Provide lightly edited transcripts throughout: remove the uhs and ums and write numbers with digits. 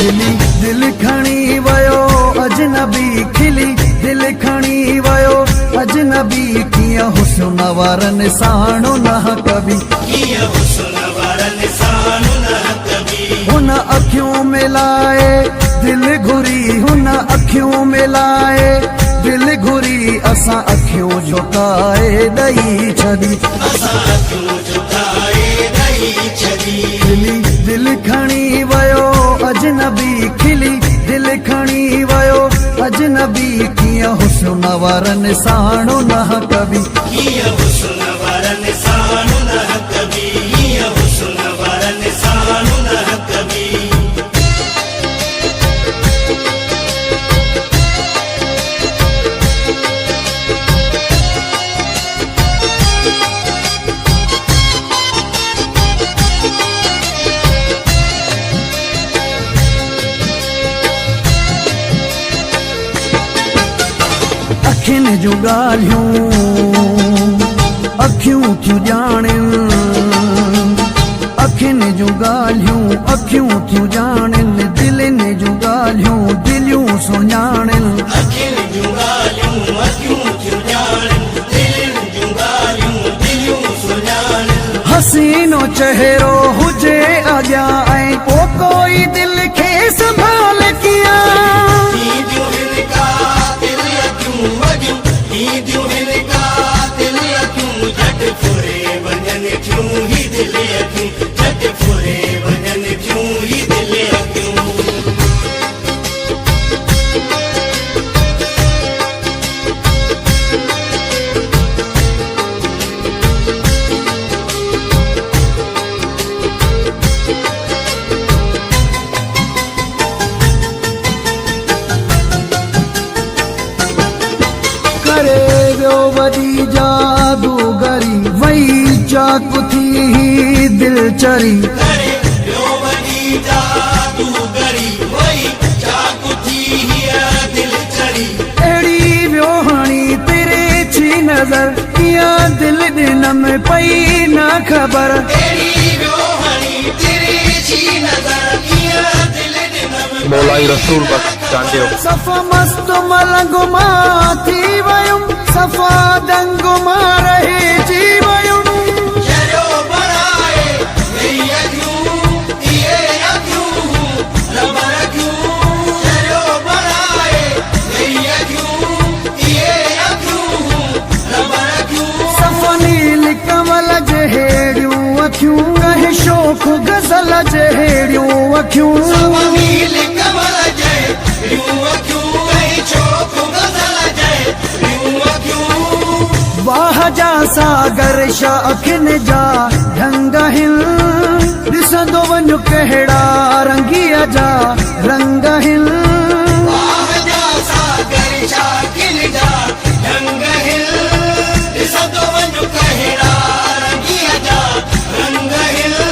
खिली दिल खणी वयो अजनबी खिली दिल खणी वयो अजनबी किया हुस्न वारन साणो न कभी हुन अखियों मिलाए दिल घुरी हुन अखियों मिलाए दिल घुरी असां अखियों झुकाए ॾई छॾी खिली दिल खणी वयो अजनबी खिली दिल खणी वयो अजनबी कीअं हुस्न वारन साणो न कभी अखियुनि जूं ॻाल्हियूं अखियूं थियूं ॼाणनि अखियुनि जूं ॻाल्हियूं अखियूं थियूं ॼाणनि दिलनि जूं ॻाल्हियूं दिलियूं सुञाणनि हसीनो चेहरो हुजे अॻियां ऐं पोइ कोई दिल खे संभाल किया वॾी जादूगरी वही चाकू थी दिल चरी अहिड़ी व्योहाणी तेरे छी नज़र किया दिल ॾिन में पई न ख़बर मौलाई रसूल बख्श चांडियो सफ़ा मस्त मलंग मां थी वयुम सफ़ा दंग मां रहिजी वयुम सफ़ा नील कमल जहिड़ियूं अखियूं कहे शोख गज़ल जहिड़ियूं अखियूं वाह जा सागर शाखिन जा ढंग हिन ॾिसंदो वञ कहिड़ा रंगीअ जा रंग हिन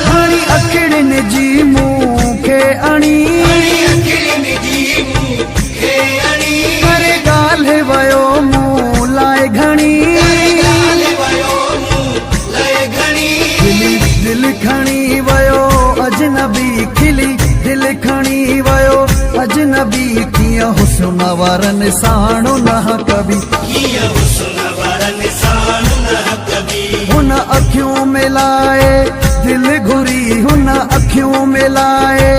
हाणी अखिड़ियुनि जी मूं खे अणी करे ॻाल्हि वयो मूं लाइ घणी दिल खणी वयो अजनबी खिली दिल खणी वयो अजनबी कीअं हुस्न वारन साणो न कभी हुन अखियूं मिलाए दिल घुरी हुन अखियूं मिलाए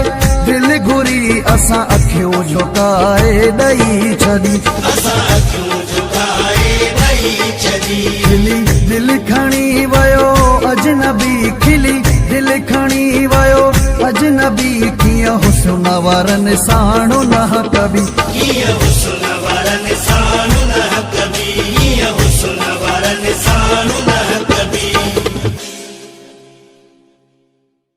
दिल घुरी असां अखियूं झुकाए ॾई छॾी खिली दिल खणी वयो अजनबी खिली दिल खणी वयो अजनबी कीअं हुस्न वारन साणो न कभी